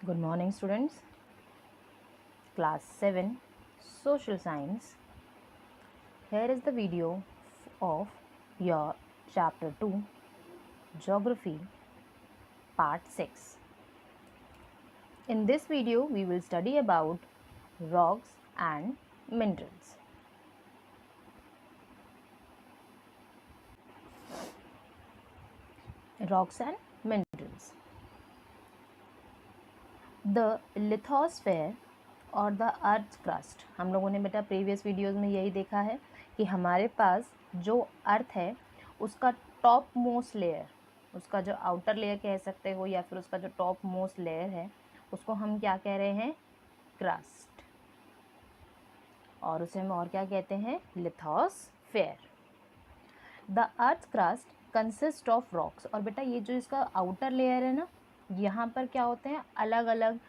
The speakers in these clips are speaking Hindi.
Good morning, students. Class 7 Social Science. Here is the video of your Chapter 2 Geography Part 6. In this video, we will study about rocks and minerals. Rocks and minerals. The lithosphere और द अर्थ क्रस्ट, हम लोगों ने बेटा प्रीवियस वीडियोज़ में यही देखा है कि हमारे पास जो अर्थ है उसका टॉप मोस्ट लेयर, उसका जो आउटर लेयर कह सकते हो या फिर उसका जो टॉप मोस्ट लेयर है उसको हम क्या कह रहे हैं, क्रस्ट, और उसे हम और क्या कहते हैं, lithosphere. The earth crust consist of rocks, और बेटा ये जो इसका आउटर लेयर है ना, यहाँ पर क्या होते हैं, अलग अलग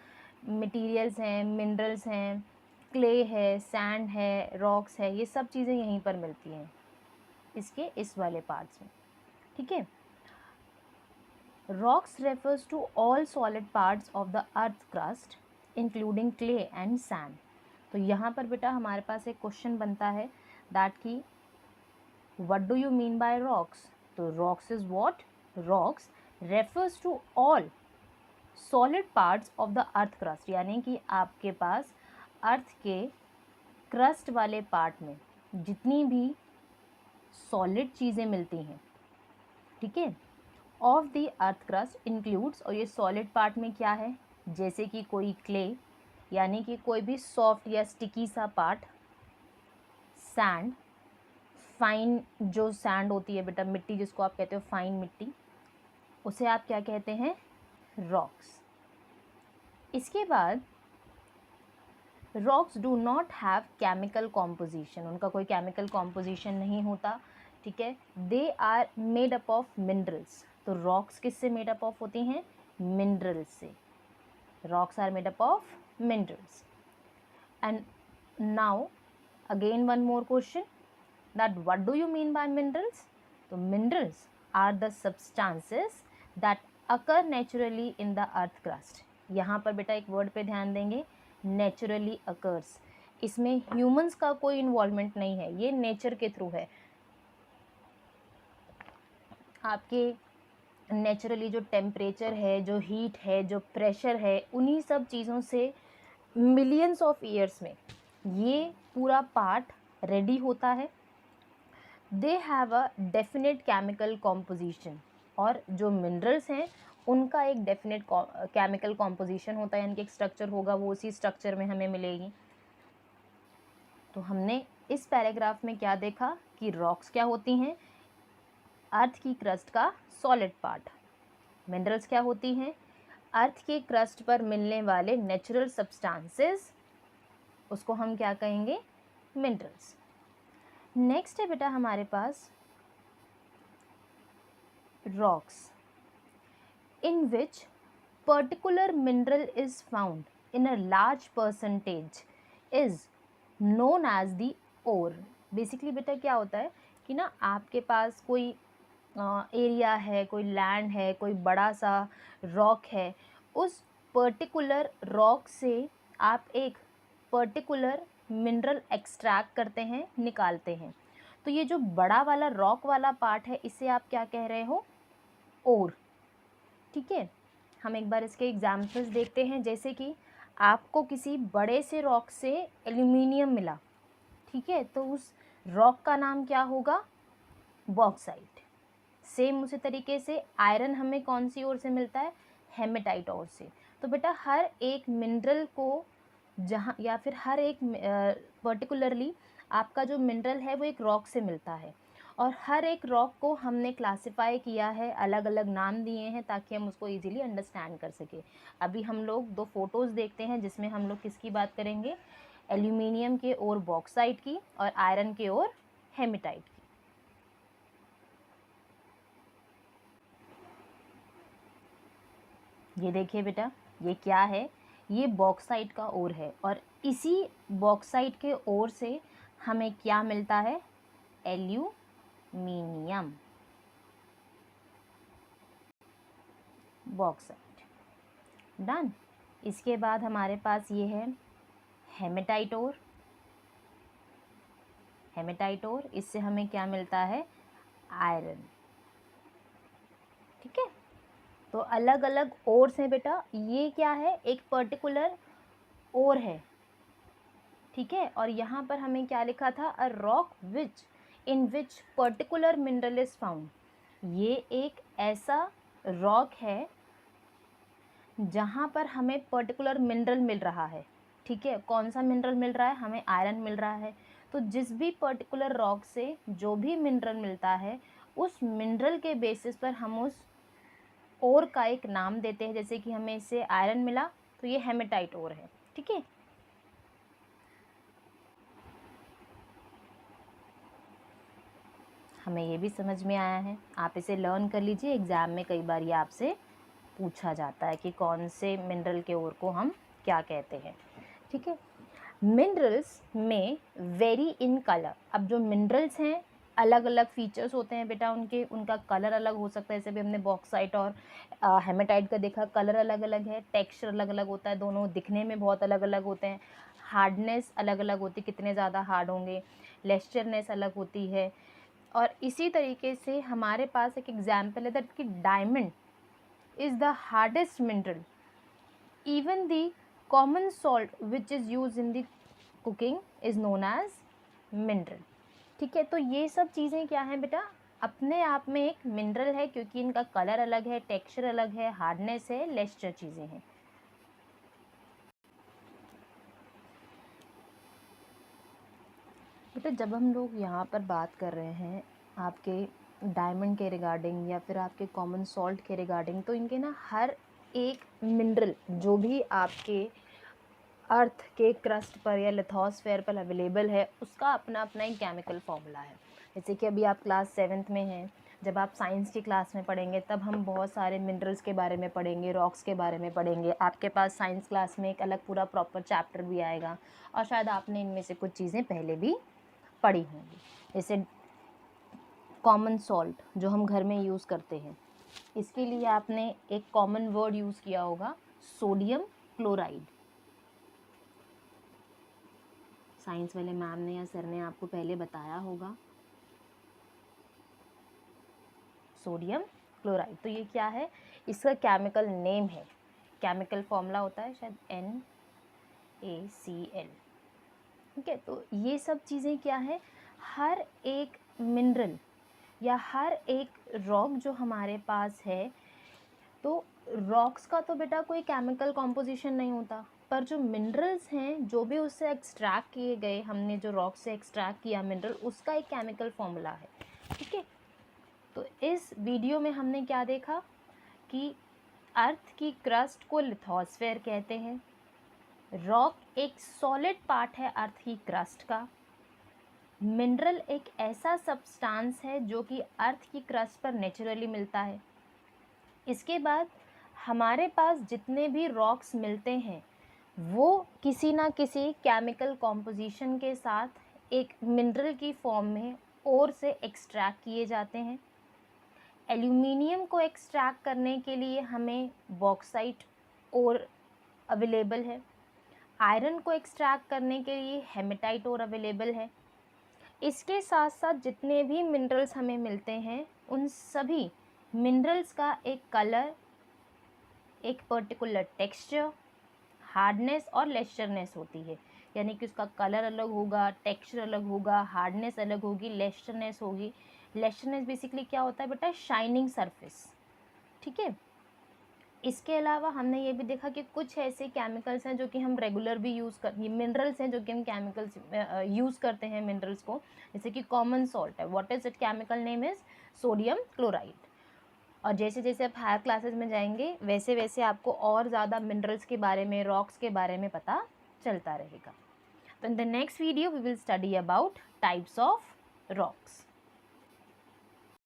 मटेरियल्स हैं, मिनरल्स हैं, क्ले है, सैंड है, रॉक्स है, ये सब चीज़ें यहीं पर मिलती हैं इसके इस वाले पार्ट्स में। ठीक है। Rocks refers to all solid parts of the earth crust including clay and sand. तो यहाँ पर बेटा हमारे पास एक क्वेश्चन बनता है दैट की what do you mean by rocks. तो rocks is what, rocks refers to all solid parts of the earth crust, यानी कि आपके पास अर्थ के क्रस्ट वाले पार्ट में जितनी भी सॉलिड चीज़ें मिलती हैं, ठीक है, of the earth crust includes, और ये सॉलिड पार्ट में क्या है, जैसे कि कोई क्ले यानी कि कोई भी सॉफ्ट या स्टिकी सा पार्ट, सैंड, फाइन जो सैंड होती है बेटा, मिट्टी जिसको आप कहते हो फाइन मिट्टी, उसे आप क्या कहते हैं, रॉक्स। इसके बाद rocks do not have chemical composition, उनका कोई केमिकल कॉम्पोजिशन नहीं होता, ठीक है। They are made up of minerals, तो रॉक्स किससे मेड अप ऑफ होती हैं, मिनरल्स से। Rocks are made up of minerals. And now again one more question that what do you mean by minerals. तो minerals are the substances that occur naturally in the earth crust. यहाँ पर बेटा एक वर्ड पे ध्यान देंगे, नेचुरली अकर्स, इसमें ह्यूमंस का कोई इन्वॉल्वमेंट नहीं है, ये नेचर के थ्रू है। आपके नेचुरली जो टेम्परेचर है, जो हीट है, जो प्रेशर है, उन्हीं सब चीज़ों से मिलियंस ऑफ ईयर्स में ये पूरा पार्ट रेडी होता है। They have a definite chemical composition, और जो मिनरल्स हैं उनका एक डेफिनेट केमिकल कॉम्पोजिशन होता है, यानी कि एक स्ट्रक्चर होगा, वो उसी स्ट्रक्चर में हमें मिलेगी। तो हमने इस पैराग्राफ में क्या देखा कि रॉक्स क्या होती हैं, अर्थ की क्रस्ट का सॉलिड पार्ट। मिनरल्स क्या होती हैं, अर्थ के क्रस्ट पर मिलने वाले नेचुरल सब्सटेंसेस, उसको हम क्या कहेंगे, मिनरल्स। नेक्स्ट है बेटा हमारे पास rocks in which particular mineral is found in a large percentage is known as the ore। Basically बेटा क्या होता है कि ना आपके पास कोई एरिया है, कोई लैंड है, कोई बड़ा सा रॉक है, उस पर्टिकुलर रॉक से आप एक पर्टिकुलर मिनरल एक्सट्रैक्ट करते हैं, निकालते हैं। तो ये जो बड़ा वाला रॉक वाला पार्ट है इसे आप क्या कह रहे हो, ओर। ठीक है। हम एक बार इसके एग्जाम्पल्स देखते हैं, जैसे कि आपको किसी बड़े से रॉक से एल्यूमिनियम मिला, ठीक है, तो उस रॉक का नाम क्या होगा, बॉक्साइट। सेम उसी तरीके से आयरन हमें कौन सी ओर से मिलता है, हेमेटाइट ओर से। तो बेटा हर एक मिनरल को जहाँ या फिर हर एक पर्टिकुलरली आपका जो मिनरल है वो एक रॉक से मिलता है, और हर एक रॉक को हमने क्लासिफाई किया है, अलग अलग नाम दिए हैं ताकि हम उसको इजीली अंडरस्टैंड कर सके। अभी हम लोग दो फोटोज़ देखते हैं जिसमें हम लोग किसकी बात करेंगे, एल्यूमिनियम के ओर बॉक्साइट की और आयरन के ओर हेमेटाइट की। ये देखिए बेटा, ये क्या है, ये बॉक्साइट का ओर है, और इसी बॉक्साइट के ओर से हमें क्या मिलता है, एल्यूमिनियम, बॉक्साइट। डन। इसके बाद हमारे पास ये है हेमेटाइट ओर। हेमेटाइट ओर, इससे हमें क्या मिलता है? आयरन। ठीक है, तो अलग अलग ओर्स हैं बेटा। ये क्या है? एक पर्टिकुलर ओर है, ठीक है। और यहाँ पर हमें क्या लिखा था? A rock which in which particular mineral is found. ये एक ऐसा रॉक है जहाँ पर हमें पर्टिकुलर मिनरल मिल रहा है, ठीक है। कौन सा मिनरल मिल रहा है? हमें आयरन मिल रहा है। तो जिस भी पर्टिकुलर रॉक से जो भी मिनरल मिलता है, उस मिनरल के बेसिस पर हम उस ओर का एक नाम देते हैं। जैसे कि हमें इससे आयरन मिला तो ये हेमेटाइट ओर है, ठीक है। हमें ये भी समझ में आया है, आप इसे लर्न कर लीजिए। एग्ज़ाम में कई बार ये आपसे पूछा जाता है कि कौन से मिनरल के ओर को हम क्या कहते हैं, ठीक है। मिनरल्स में वेरी इन कलर। अब जो मिनरल्स हैं, अलग अलग फीचर्स होते हैं बेटा उनके, उनका कलर अलग हो सकता है। जैसे भी हमने बॉक्साइट और हेमेटाइट का देखा, कलर अलग अलग है, टेक्सचर अलग अलग होता है, दोनों दिखने में बहुत अलग अलग होते हैं। हार्डनेस अलग अलग होती है, कितने ज़्यादा हार्ड होंगे, लेस्चरनेस अलग होती है। और इसी तरीके से हमारे पास एक एग्जाम्पल है दैट कि diamond is the hardest mineral. Even the common salt which is use in the cooking is known as mineral, ठीक है। तो ये सब चीज़ें क्या हैं बेटा? अपने आप में एक मिनरल है, क्योंकि इनका कलर अलग है, टेक्सचर अलग है, हार्डनेस है, लेस्चर चीज़ें हैं। बेटा जब हम लोग यहाँ पर बात कर रहे हैं आपके डायमंड के रिगार्डिंग या फिर आपके कॉमन सॉल्ट के रिगार्डिंग, तो इनके ना हर एक मिनरल जो भी आपके अर्थ के क्रस्ट पर या लिथोस्फेयर पर अवेलेबल है, उसका अपना अपना एक केमिकल फॉर्मूला है। जैसे कि अभी आप क्लास 7th में हैं, जब आप साइंस की क्लास में पढ़ेंगे तब हम बहुत सारे मिनरल्स के बारे में पढ़ेंगे, रॉक्स के बारे में पढ़ेंगे। आपके पास साइंस क्लास में एक अलग पूरा प्रॉपर चैप्टर भी आएगा, और शायद आपने इनमें से कुछ चीज़ें पहले भी पढ़ी होंगी। जैसे कॉमन सॉल्ट जो हम घर में यूज़ करते हैं, इसके लिए आपने एक कॉमन वर्ड यूज़ किया होगा, सोडियम क्लोराइड। साइंस वाले मैम ने या सर ने आपको पहले बताया होगा, सोडियम क्लोराइड। तो ये क्या है? इसका केमिकल नेम है, केमिकल फॉर्मूला होता है शायद NaCl, ठीक है। तो ये सब चीज़ें क्या है? हर एक मिनरल या हर एक रॉक जो हमारे पास है, तो रॉक्स का तो बेटा कोई केमिकल कॉम्पोजिशन नहीं होता, पर जो मिनरल्स हैं, जो भी उससे एक्सट्रैक्ट किए गए, हमने जो रॉक से एक्सट्रैक्ट किया मिनरल, उसका एक केमिकल फॉर्मूला है, ठीक है। तो इस वीडियो में हमने क्या देखा कि अर्थ की क्रस्ट को लिथोस्फेयर कहते हैं। रॉक एक सॉलिड पार्ट है अर्थ की क्रस्ट का। मिनरल एक ऐसा सब्सटेंस है जो कि अर्थ की क्रस्ट पर नेचुरली मिलता है। इसके बाद हमारे पास जितने भी रॉक्स मिलते हैं, वो किसी ना किसी केमिकल कॉम्पोजिशन के साथ एक मिनरल की फॉर्म में ओर से एक्सट्रैक्ट किए जाते हैं। एल्यूमिनियम को एक्सट्रैक्ट करने के लिए हमें बॉक्साइट ओर अवेलेबल है। आयरन को एक्सट्रैक्ट करने के लिए हेमेटाइट ओर अवेलेबल है। इसके साथ साथ जितने भी मिनरल्स हमें मिलते हैं, उन सभी मिनरल्स का एक कलर, एक पर्टिकुलर टेक्सचर, हार्डनेस और लेस्चरनेस होती है। यानी कि उसका कलर अलग होगा, टेक्सचर अलग होगा, हार्डनेस अलग होगी, लेस्चरनेस होगी। लेस्चरनेस बेसिकली क्या होता है बेटा? शाइनिंग सरफेस, ठीक है। इसके अलावा हमने ये भी देखा कि कुछ ऐसे केमिकल्स हैं जो कि हम रेगुलर भी यूज़ कर, ये मिनरल्स हैं जो कि हम केमिकल्स यूज़ करते हैं मिनरल्स को। जैसे कि कॉमन सॉल्ट है, what is it chemical name is sodium chloride. और जैसे जैसे आप हायर क्लासेस में जाएंगे, वैसे वैसे आपको और ज़्यादा मिनरल्स के बारे में, रॉक्स के बारे में पता चलता रहेगा। तो in the next video we will study about types of rocks.